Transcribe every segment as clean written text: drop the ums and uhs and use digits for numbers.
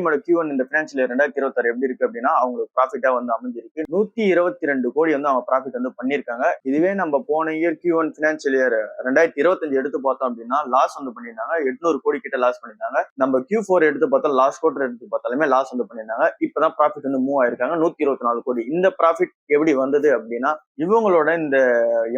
பேடிஎமோட Q1 இந்த financial year 2026 எப்படி இருக்கு அப்படின்னா அவங்களுக்கு ப்ராஃபிட்டா வந்து அமைஞ்சிருக்கு. 122 கோடி வந்து அவங்க ப்ராஃபிட் வந்து பண்ணியிருக்காங்க. இதுவே நம்ம போன இயர் Q1 ஃபினான்ஷியல் இயர் 2025 எடுத்து பார்த்தோம் அப்படின்னா லாஸ் வந்து பண்ணியிருந்தாங்க. 800 கோடி கிட்ட லாஸ் பண்ணியிருந்தாங்க. நம்ம Q4 எடுத்து பார்த்தா லாஸ்ட் குவார்டர் எடுத்து பார்த்தாலுமே லாஸ் வந்து பண்ணியிருந்தாங்க. இப்பதான் ப்ராஃபிட் வந்து மூவ் ஆயிருக்காங்க 124 கோடி. இந்த ப்ராஃபிட் எப்படி வந்தது அப்படின்னா இவங்களோட இந்த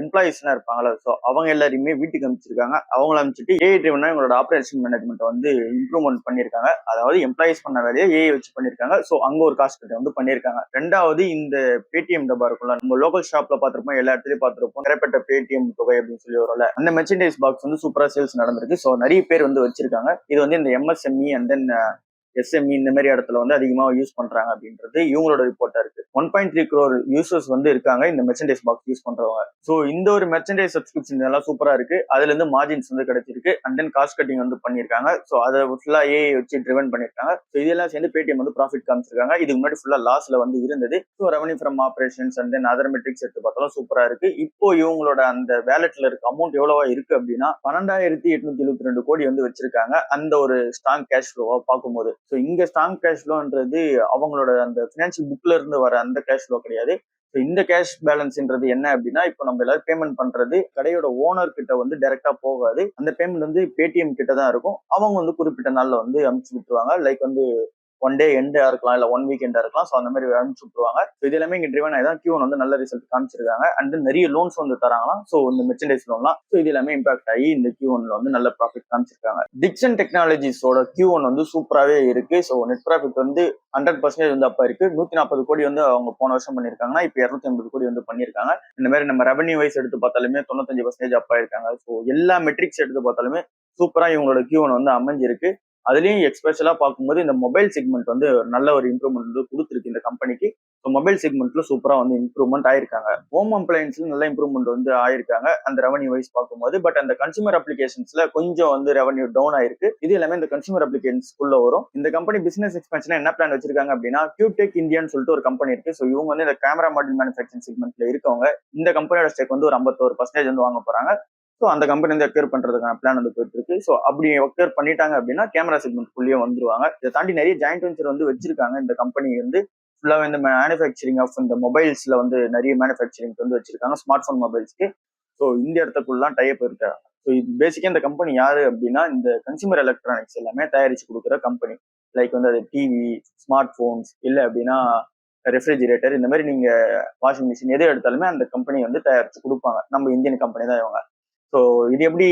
எம்ப்ளாயிஸ் எல்லாம் இருப்பாங்களா, ஸோ அவங்க எல்லாரையுமே வீட்டுக்கு அனுப்பிச்சிருக்காங்க. அவங்கள அனுப்பிச்சிட்டு ஏஐ ட்ரிவனா இவங்களோட ஆபரேஷன் மேனேஜ்மெண்ட் வந்து இம்ப்ரூவ்மெண்ட் பண்ணியிருக்காங்க. அதாவது எம்ப்ளாயிஸ் பண்ண வேலையை ஏஐ வச்சு பண்ணியிருக்காங்க. ஸோ அங்க ஒரு காஸ்ட் கட் வந்து பண்ணியிருக்காங்க. ரெண்டாவது இந்த பேடிஎம் டப்பா இருக்கும்ல, நம்ம லோக்கல் ஷாப்ல பார்த்திருப்போம், எல்லா இடத்துலயும் பார்த்திருப்போம், நிறையப்பட்ட பேடிஎம் தொகை அப்படின்னு சொல்லி வரல. அந்த மெர்ச்சன்டைஸ் பாக்ஸ் வந்து சூப்பரா சேல்ஸ் நடந்திருக்கு. ஸோ நிறைய பேர் வந்து வச்சிருக்காங்க. இது வந்து இந்த எம்எஸ்எம்இ அண்ட் தென் எஸ்எம்இ இந்த மாதிரி இடத்துல வந்து அதிகமா யூஸ் பண்றாங்க அப்படின்றது இவங்களோட ரிப்போர்ட்டா இருக்கு. 1.3 crore யூசர்ஸ் வந்து இருக்காங்க இந்த மெர்ச்சன்டைஸ் பாக்ஸ் யூஸ் பண்றவங்க. ஸோ இந்த ஒரு மெர்ச்சன்டைஸ் சப்ஸ்கிரிப்ஷன் எல்லாம் சூப்பரா இருக்கு. அதுல இருந்து மார்ஜின்ஸ் வந்து கிடைச்சிருக்கு அண்ட் தென் காஸ்ட் கட்டிங் வந்து பண்ணிருக்காங்க. ஸோ அதை ஃபுல்லா ஏஐ வச்சு ட்ரிவன் பண்ணிருக்காங்க. ஸோ இதெல்லாம் சேர்ந்து பேடிஎம் வந்து ப்ராஃபிட் காமிச்சிருக்காங்க. இதுக்கு முன்னாடி ஃபுல்லா லாஸ்ல வந்து இருந்தது. So revenue from operations and then other metrics எடுத்து பார்த்தாலும் சூப்பரா இருக்கு. இப்போ இவங்களோட அந்த வேலெட்ல இருக்க அமௌண்ட் எவ்வளவா இருக்கு அப்படின்னா 12,872 கோடி வந்து வச்சிருக்காங்க. அந்த ஒரு ஸ்ட்ராங் கேஷ் ஃப்ளோவா பார்க்கும்போது, ஸோ இங்க ஸ்ட்ராங் கேஷ் ஃப்ளோன்றது அவங்களோட அந்த பினான்சியல் புக்ல இருந்து வர அந்த கேஷ் ஃப்ளோ கிடையாது. ஸோ இந்த கேஷ் பேலன்ஸ்ன்றது என்ன அப்படின்னா இப்போ நம்ம எல்லாரும் பேமெண்ட் பண்றது கடையோட ஓனர் கிட்ட வந்து டைரக்டா போகாது. அந்த பேமெண்ட் வந்து பேடிஎம் கிட்ட தான் இருக்கும். அவங்க வந்து குறிப்பிட்ட நாள்ல வந்து அனுப்பிச்சு விட்டுருவாங்க. லைக் வந்து ஒன் டே எண்டா இருக்கலாம், இல்ல ஒன் வீக் எண்டா இருக்கலாம். ஸோ அந்த மாதிரி அனுப்பிச்சு விட்டுருவாங்க. இது எல்லாமே இங்க ட்ரிவன் ஆகி தான் Q1 வந்து நல்ல ரிசல்ட் காமிச்சிருக்காங்க. அண்ட் நிறைய லோன்ஸ் வந்து தராங்களாம். ஸோ இந்த மெர்ச்சன்டைஸ் லோன்லாம். ஸோ இது எல்லாமே இம்பாக்ட் ஆகி இந்த Q1ல வந்து நல்ல ப்ராஃபிட் காமிச்சிருக்காங்க. டிக்சன் டெக்னாலஜிஸோட Q1 வந்து சூப்பராகவே இருக்கு. ஸோ நெட் ப்ராஃபிட் வந்து 100% வந்து அப்ப இருக்கு. 140 கோடி வந்து அவங்க போன வருஷம் பண்ணிருக்காங்கன்னா இப்ப 250 கோடி வந்து பண்ணிருக்காங்க. இந்த மாதிரி நம்ம ரெவன்யூ வைஸ் எடுத்து பார்த்தாலுமே 95% அப்பா இருக்காங்க. ஸோ எல்லா மெட்ரிக்ஸ் எடுத்து பார்த்தாலுமே சூப்பரா இவங்களோட Q1 வந்து அமைஞ்சிருக்கு. அதுலயும் எக்ஸ்பெஷலா பார்க்கும்போது இந்த மொபைல் செக்மெண்ட் வந்து நல்ல ஒரு இம்ப்ரூவ்மெண்ட் வந்து கொடுத்துருக்கு இந்த கம்பெனிக்கு. மொபைல் செக்மெண்ட்ல சூப்பரா வந்து இம்ப்ரூவ்மெண்ட் ஆயிருக்காங்க. ஹோம் அப்ளையன்ஸ்ல நல்ல இம்ப்ரூவ்மெண்ட் வந்து ஆயிருக்காங்க அந்த ரெவன்யூ வைஸ் பார்க்கும்போது. பட் அந்த கன்சூமர் அப்ளிகேஷன்ஸ்ல கொஞ்சம் வந்து ரெவன்யூ டவுன் ஆயிருக்கு. இது எல்லாமே இந்த கன்சூமர் அப்ளிகேஷன்ஸ்குள்ள வரும். இந்த கம்பெனி பிசினஸ் எக்ஸ்பென்ஷன் என்ன பிளான் வச்சிருக்காங்க அப்படின்னா கியூடெக் இந்தியான்னு சொல்லிட்டு ஒரு கம்பெனி இருக்கு. ஸோ இவங்க வந்து இந்த கேமரா மாடல் மேனுஃபேக்சரிங் செக்மெண்ட்ல இருக்கவங்க. இந்த கம்பெனியோட ஸ்டேக் வந்து ஒரு 51% வந்து வாங்க போறாங்க. ஸோ அந்த கம்பெனி வந்து அக்யூர் பண்றதுக்கான பிளான் வந்து போயிட்டு இருக்கு. ஸோ அப்படி அக்யூர் பண்ணிட்டாங்க அப்படின்னா கேமரா செக்மெண்ட்குள்ளேயே வந்துருவாங்க. இதை தாண்டி நிறைய ஜாயிண்ட் வெஞ்சர் வந்து வச்சிருக்காங்க. இந்த கம்பெனி வந்து ஃபுல்லாக இந்த மேனுஃபேக்சரிங் ஆஃப் இந்த மொபைல்ஸ்ல வந்து நிறைய மேனுஃபேக்சரிங் வந்து வச்சிருக்காங்க ஸ்மார்ட் போன் மொபைல்ஸ்க்கு. ஸோ இந்த இடத்துக்குள்ளாம் டைப் இருக்காங்க. ஸோ இது பேசிக்கா இந்த கம்பெனி யாரு அப்படின்னா இந்த கன்சூமர் எலக்ட்ரானிக்ஸ் எல்லாமே தயாரிச்சு கொடுக்குற கம்பெனி. லைக் வந்து அது டிவி, ஸ்மார்ட் போன்ஸ், இல்லை அப்படின்னா ரெஃப்ரிஜிரேட்டர், இந்த மாதிரி நீங்க வாஷிங் மிஷின் எது எடுத்தாலுமே அந்த கம்பெனி வந்து தயாரிச்சு கொடுப்பாங்க. நம்ம இந்தியன் கம்பெனி தான் இவங்க. ஸோ இது எப்படி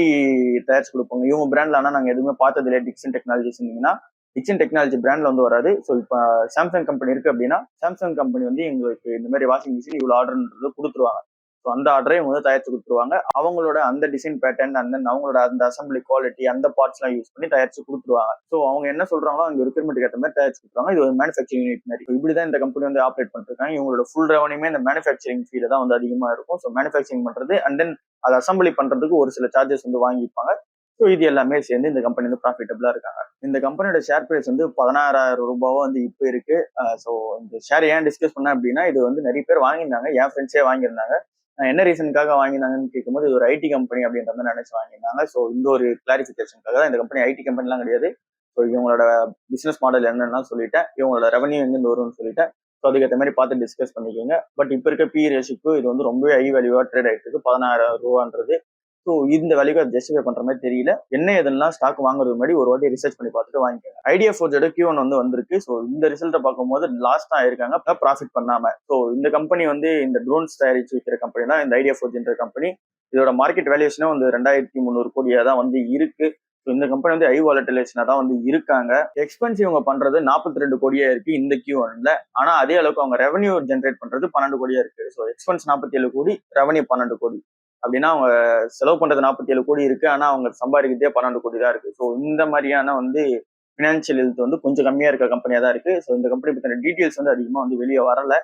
தயாரிச்சு கொடுப்பாங்க இவங்க பிராண்ட்ல? ஆனால் நாங்கள் எதுவுமே பார்த்தது இல்லை. டிக்சன் டெக்னாலஜிஸ் இருந்தீங்கன்னா டிக்சன் டெக்னாலஜி பிராண்ட்ல வந்து வராது. ஸோ இப்போ சாம்சங் கம்பெனி இருக்கு அப்படின்னா சாம்சங் கம்பெனி வந்து எங்களுக்கு இந்த மாதிரி வாஷிங் மிஷின் இவ்வளோ ஆர்டர்ன்றது கொடுத்துருவாங்க. ஸோ அந்த ஆர்டரை இவங்க வந்து தயாரிச்சு கொடுத்துருவாங்க. அவங்களோட அந்த டிசைன் பேட்டர்ன் அண்ட் தென் அவங்களோட அந்த அசம்பிளி குவாலிட்டி அந்த பார்ட்ஸ் எல்லாம் யூஸ் பண்ணி தயாரிச்சு கொடுத்துருவாங்க. ஸோ அவங்க என்ன சொல்றாங்களோ அங்க ரெக்யர்மெண்ட் ஏற்ற மாதிரி தயாரிச்சு கொடுத்துருவாங்க. இது ஒரு மேனுஃபேக்சரிங் யூனிட் மாதிரி. இப்படிதான் இந்த கம்பெனி வந்து ஆப்ரேட் பண்ணிருக்காங்க. இவங்களோட ஃபுல் ரெவன்யூமே இந்த மேனுஃபேக்சரிங் ஃபீல்டு தான் வந்து அதிகமா இருக்கும். ஸோ மேனுஃபேக்சரிங் பண்றது அண்ட் தென் அதை அசம்பிளி பண்றதுக்கு ஒரு சில சார்ஜஸ் வந்து வாங்கிப்பாங்க. ஸோ இது எல்லாமே சேர்ந்து இந்த கம்பெனி வந்து ப்ராஃபிட்டபிளா இருக்காங்க. இந்த கம்பெனியோட ஷேர் பிரைஸ் வந்து 16,000 ரூபாவா வந்து இப்போ இருக்கு. ஸோ இந்த ஷேர் ஏன் டிஸ்கஸ் பண்ணேன் அப்படின்னா இது வந்து நிறைய பேர் வாங்கியிருந்தாங்க. என் ஃப்ரெண்ட்ஸே வாங்கியிருந்தாங்க. என்ன ரீசனுக்காக வாங்கினாங்கன்னு கேட்கும்போது இது ஒரு ஐடி கம்பெனி அப்படின்ற மாதிரி நினைச்சு வாங்கியிருந்தாங்க. ஸோ இந்த ஒரு கிளாரிபிகேஷனுக்காக தான். இந்த கம்பெனி ஐடி கம்பெனிலாம் கிடையாது. ஸோ இவங்களோட பிசினஸ் மாடல் என்னன்னா சொல்லிட்டேன், இவங்களோட ரெவன்யூ எங்கிருந்து வரும்னு சொல்லிட்டேன். ஸோ அதுக்கேற்ற மாதிரி பார்த்து டிஸ்கஸ் பண்ணிக்கோங்க. பட் இப்போ இருக்க பி ரேஷியோக்கு இது வந்து ரொம்பவே ஹை வேல்யூவா ட்ரேட் ஆயிட்டு இருக்கு 16,000 ரூபான்றது. ஸோ இந்த வேல்யூக்கு ஜஸ்டிஃபை பண்ற மாதிரி தெரியல. என்ன எதெல்லாம் ஸ்டாக் வாங்குறது முன்னாடி ஒரு வாட்டி ரிசர்ச் பண்ணி பார்த்துட்டு வாங்கிக்கோங்க. ஐடியா ஃபோர்ஜோட Q1 வந்து வந்திருக்கு. ஸோ இந்த ரிசல்ட்டை பார்க்கும்போது லாஸ் தான் ஆயிருக்காங்க ப்ராஃபிட் பண்ணாம. ஸோ இந்த கம்பெனி வந்து இந்த ட்ரோன்ஸ் தயாரிச்சு வைக்கிற கம்பெனி தான் இந்த ஐடியா ஃபோர்ஜ்ன்ற கம்பெனி. இதோட மார்க்கெட் வேல்யூஷனே வந்து 2,300 கோடியா தான் வந்து இருக்கு. இந்த கம்பெனி வந்து ஹை வாலட்டிலேஷனா தான் வந்து இருக்காங்க. எக்ஸ்பென்ஸ் இவங்க பண்றது 42 கோடியா இருக்கு இந்த Q1ல. ஆனா அதே அளவுக்கு அவங்க ரெவன்யூ ஜென்ரேட் பண்றது 12 கோடியா இருக்கு. ஸோ எக்ஸ்பென்ஸ் 47 கோடி, ரெவன்யூ 12 கோடி அப்படின்னா அவங்க செலவு பண்றது 47 கோடி இருக்கு. ஆனா அவங்க சம்பாதிக்கிறதே 12 கோடி தான் இருக்கு. ஸோ இந்த மாதிரியான வந்து பினான்சியல் ஹெல்த் வந்து கொஞ்சம் கம்மியா இருக்க கம்பெனியா தான் இருக்கு. ஸோ இந்த கம்பெனி பத்தின டீடைல்ஸ் வந்து அதிகமா வந்து வெளியே வரல.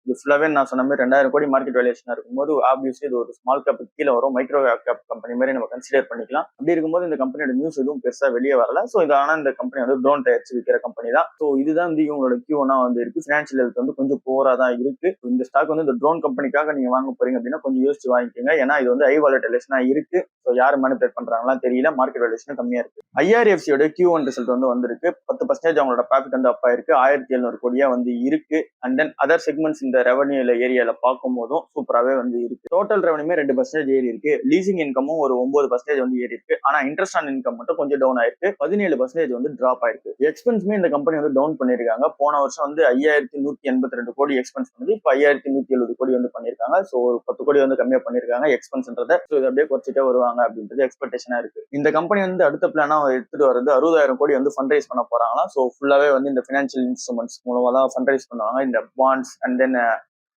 இது ஃபுல்லாவே நான் சொன்ன மாதிரி 2000 கோடி மார்க்கெட் வேல்யூஷன் இருக்கும்போது ஆப்வியஸ்லி இது ஒரு ஸ்மால் கேப் கீழே வரும், மைக்ரோ கேப் கம்பெனி மாதிரி நம்ம கன்சிடர் பண்ணிக்கலாம். அப்படி இருக்கும்போது இந்த கம்பெனியோட நியூஸ் எதுவும் பெருசா வெளியே வரல. ஸோ இது ஆனா இந்த கம்பெனி வந்து ட்ரோன் டயர்ஸ் விற்கிற கம்பெனி தான். ஸோ இதுதான் வந்து இவங்களோட Q1 வந்து இருக்கு. ஃபினான்ஷியல் ஹெல்த் வந்து கொஞ்சம் போரா தான் இருக்கு. இந்த ஸ்டாக் வந்து இந்த ட்ரோன் கம்பெனிக்காக நீங்க வாங்க போறீங்க அப்படின்னா கொஞ்சம் யோசிச்சு வாங்கிக்கோங்க. ஏன்னா இது வந்து ஹை வாலடைலேஷனா இருக்கு. ஸோ யார் மேனிபுலேட் பண்றாங்களா தெரியல, மார்க்கெட் வேல்யூஷன் கம்மியா இருக்கு. IRFCயோட Q1 ரிசல்ட் வந்து வந்திருக்கு. 10% அவங்களோட ப்ராஃபிட் வந்து அப் ஆயிருக்கு. 1700 கோடியா வந்து இருக்கு. அண்ட் தென் அதர் செக்மெண்ட்ஸ் இந்த ரெவன்யூல ஏரியால பார்க்கும் போதும் சூப்பராகவே வந்து இருக்கு. டோட்டல் ரெவன்யூமே 2% ஏறி இருக்கு. லீசிங் இன்கமும் ஒரு 9% வந்து ஏறி இருக்கு. ஆனா இன்ட்ரெஸ்ட் ஆன் இன்கம் மட்டும் கொஞ்சம் டவுன் ஆயிருக்கு. 17% வந்து டிராப் ஆயிருக்கு. எக்ஸ்பென்ஸ்மே இந்த கம்பெனி வந்து டவுன் பண்ணிருக்காங்க. போன வருஷம் வந்து 5182 கோடி எக்ஸ்பென்ஸ் பண்ணி இப்ப 5170 கோடி வந்து பண்ணிருக்காங்க. ஸோ ஒரு 10 கோடி வந்து கம்மியா பண்ணிருக்காங்க எக்ஸ்பென்ஸ்ன்றத. ஸோ இது அப்படியே குறைச்சிட்டே வருவாங்க அப்படின்றது எக்ஸ்பெக்டேஷனா இருக்கு. இந்த கம்பெனி வந்து அடுத்த பிளானா எடுத்துட்டு வர்றது 60,000 கோடி வந்து ஃபண்ட் ரைஸ் பண்ண போறாங்களா. ஸோ ஃபுல்லாவே வந்து இந்த பினான்சியல் இன்ஸ்ட்ருமெண்ட்ஸ் மூலமா தான் ஃபண்ட் ரைஸ் பண்ணுவாங்க. இந்த bonds and then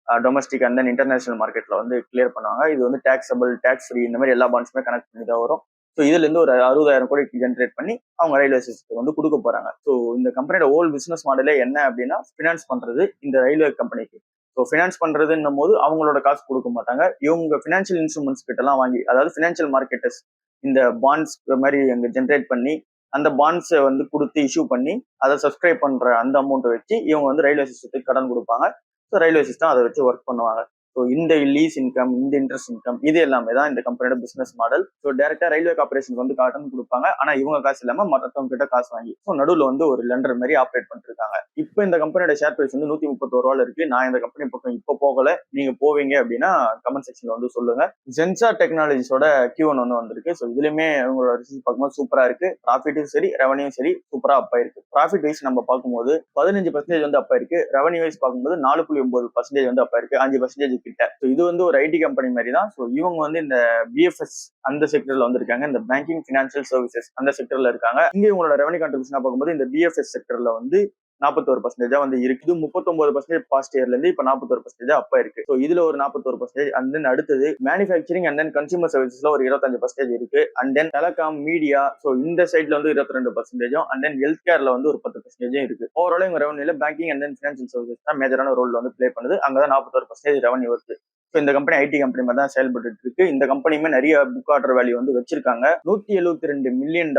domestic and then international மார்க்கெட்ல வந்து கிளியர் பண்ணுவாங்க. இது வந்து டாக்ஸபிள், டாக்ஸ் ஃப்ரீ, இந்த மாதிரி எல்லா பாண்ட்ஸுமே கனெக்ட் பண்ணி தான் வரும். ஸோ இதுல இருந்து ஒரு 60,000 கோடி ஜென்ரேட் பண்ணி அவங்க ரயில்வே சிஸ்டத்துக்கு வந்து கொடுக்க போறாங்க. ஸோ இந்த கம்பெனியோட ஹோல் பிசினஸ் மாடலே என்ன அப்படின்னா ஃபினான்ஸ் பண்றது இந்த ரயில்வே கம்பெனிக்கு. ஸோ ஃபினான்ஸ் பண்றதுன்னும் போது அவங்களோட காசு கொடுக்க மாட்டாங்க. இவங்க ஃபினான்ஷியல் இன்ஸ்ட்ருமெண்ட்ஸ் கிட்ட எல்லாம் வாங்கி, அதாவது ஃபினான்ஷியல் மார்க்கெட்டர்ஸ் இந்த பாண்ட்ஸ் மாதிரி அங்க ஜென்ரேட் பண்ணி அந்த பாண்ட்ஸை வந்து கொடுத்து இஷ்யூ பண்ணி அதை சப்ஸ்கிரைப் பண்ற அந்த அமௌண்ட்டை வச்சு இவங்க வந்து ரயில்வே சிஸ்டத்துக்கு கடன் கொடுப்பாங்க. ஸோ ரயில்வே சிஸ்டம் அதை வச்சு ஒர்க் பண்ணுவாங்க. ஸோ இந்த லீஸ் இன்கம், இந்த இன்ட்ரெஸ்ட் இன்கம், இது எல்லாமே தான் இந்த கம்பெனியோட பிசினஸ் மாடல். ஸோ டைரக்டா ரயில்வே கார்பரேஷனுக்கு வந்து கடன் கொடுப்பாங்க. ஆனா இவங்க காசு இல்லாம மற்றவங்க கிட்ட காசு வாங்கி ஸோ நடுவில் வந்து ஒரு லெண்டர் மாதிரி ஆப்ரேட் பண்ணிட்டு இருக்காங்க. இப்போ இந்த கம்பெனியோட ஷேர் பிரைஸ் வந்து 131 ரூபாய் இருக்கு. நான் இந்த கம்பெனி பக்கம் இப்போ போகல. நீங்க போவீங்க அப்படின்னா கமெண்ட் செக்ஷன்ல வந்து சொல்லுங்க. ஜென்சார் டெக்னாலஜிஸோட Q1 வந்து வந்திருக்கு. ஸோ இதுலயுமே உங்களோட ரிசல்ட் பார்க்கும்போது சூப்பரா இருக்கு. ப்ராஃபிட்டும் சரி, ரெவன்யூ சரி சூப்பரா அப் ஆயிருக்கு. ப்ராஃபிட் வைஸ் நம்ம பார்க்கும்போது 15% வந்து அப் ஆயிருக்கு. ரெவன்யூ வைஸ் பார்க்கும்போது 4.9% வந்து அப் ஆயிருக்கு. 5% கிட்ட. ஸோ இது வந்து ஒரு ஐடி கம்பெனி மாதிரி தான். ஸோ இவங்க வந்து இந்த BFS அந்த செக்டர்ல வந்திருக்காங்க. இந்த பேங்கிங் ஃபினான்சியல் சர்வீசஸ் அந்த செக்டர்ல இருக்காங்க. இங்க இவங்களோட ரெவன்யூ கான்ட்ரிபியூஷன் பார்க்கும்போது இந்த BFS செக்டர்ல வந்து 41% வந்து இருக்கு. இது 39% பாஸ்ட் இயர்ல இருந்து இப்ப 41% அப்பா இருக்கு. ஸோ இதுல ஒரு 41%. அண்ட் தென் அடுத்தது மேனுஃபேக்சரிங் அண்ட் தென் கன்சூமர் சர்வீசஸ்ல ஒரு 25% இருக்கு. And then telecom, media, so இந்த சைட்ல வந்து 22%, அண்ட் தென் ஹெல்த் கேர்ல வந்து ஒரு 10% இருக்கு. ஓவரால் இவங்க ரெவன்யூல banking and then financial services தான் மேஜரான ரோல் வந்து பிளே பண்ணுது. அங்கதான் 41% ரெவன்யூ வருது. ஸோ இந்த கம்பெனி ஐடி கம்பெனி மாதிரி தான் செயல்பட்டு இருக்கு. இந்த கம்பெனியுமே நிறைய புக் ஆர்டர் வேல்யூ வந்து வச்சிருக்காங்க. $172 மில்லியன்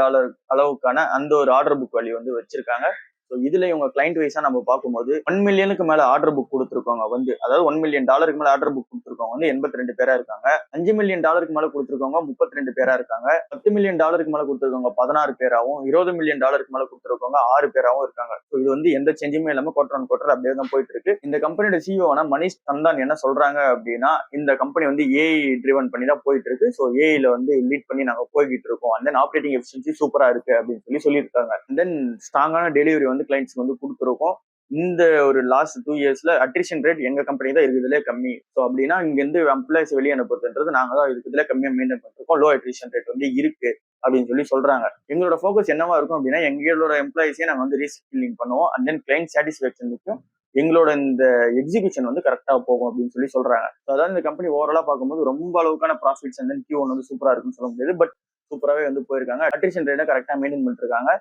அளவுக்கான அந்த ஒரு ஆர்டர் புக் வேல்யூ வந்து வச்சிருக்காங்க. ஸோ இதுல இவங்க கிளைண்ட் வைஸா நம்ம பார்க்கும்போது 1 மில்லியனுக்கு மேல ஆர்டர் புக் கொடுத்துருக்கவங்க வந்து, அதாவது $1 மில்லியன் மேல ஆர்டர் புக் கொடுத்துருக்கவங்க வந்து 82 பேரா இருக்காங்க. $5 மில்லியன் மேல கொடுத்துருக்கவங்க 32 பேரா இருக்காங்க. $10 மில்லியன் மேல கொடுத்துருக்கவங்க 16 பேராவும், $20 மில்லியன் மேல கொடுத்துருக்கவங்க 6 பேராவும் இருக்காங்க. ஸோ இது வந்து எந்த சேஞ்சுமே இல்லாம குவார்டர் ஆன் குவார்டர் அப்படியே தான் போயிட்டு இருக்கு. இந்த கம்பெனியோட சிஇஓனா மணிஷ் தந்தான் என்ன சொல்றாங்க அப்படின்னா, இந்த கம்பெனி வந்து ஏஐ ட்ரிவன் பண்ணி தான் போயிட்டு இருக்கு. ஸோ ஏஐல வந்து லீட் பண்ணி நாங்க போய்கிட்டு இருக்கோம். அண்ட் தென் ஆப்ரேட்டிங் எஃபிஷியன்சி சூப்பரா இருக்கு அப்படின்னு சொல்லியிருக்காங்க. அண்ட் தென் ஸ்ட்ராங்கான டெலிவரி வந்து கிளைண்ட்ஸ்க்கு வந்து கொடுத்துருக்கோம். இந்த ஒரு லாஸ்ட் 2 இயர்ஸ்ல அட்ரிஷன் ரேட் எங்க கம்பெனி தான் இருக்குதுலே கம்மி. ஸோ அப்படின்னா இங்க இருந்து எம்ப்ளாய்ஸ் வெளியே அனுப்புறதுன்றது நாங்க தான் இருக்குதுல கம்மியா மெயின்டைன் பண்ணிருக்கோம். லோ அட்ரிஷன் ரேட் வந்து இருக்கு அப்படின்னு சொல்றாங்க. எங்களோட ஃபோக்கஸ் என்னவா இருக்கும் அப்படின்னா, எங்களோட எம்ப்ளாயிஸே நாங்க வந்து ரீஸ்கில்லிங் பண்ணுவோம். அண்ட் தென் கிளைண்ட் சாட்டிஸ்ஃபேக்ஷனுக்கும் எங்களோட இந்த எக்ஸிகியூஷன் வந்து கரெக்டா போகும் அப்படின்னு சொல்றாங்க. அதாவது இந்த கம்பெனி ஓவராலா பார்க்கும்போது ரொம்ப அளவுக்கான ப்ராஃபிட்ஸ் அண்ட் தென் Q1 வந்து சூப்பரா இருக்குன்னு சொல்ல முடியாது. பட் சூப்பராகவே வந்து போயிருக்காங்க. அட்ரிஷன் ரேட்டை கரெக்டாக மெயின்டைன் பண்ணிருக்காங்க.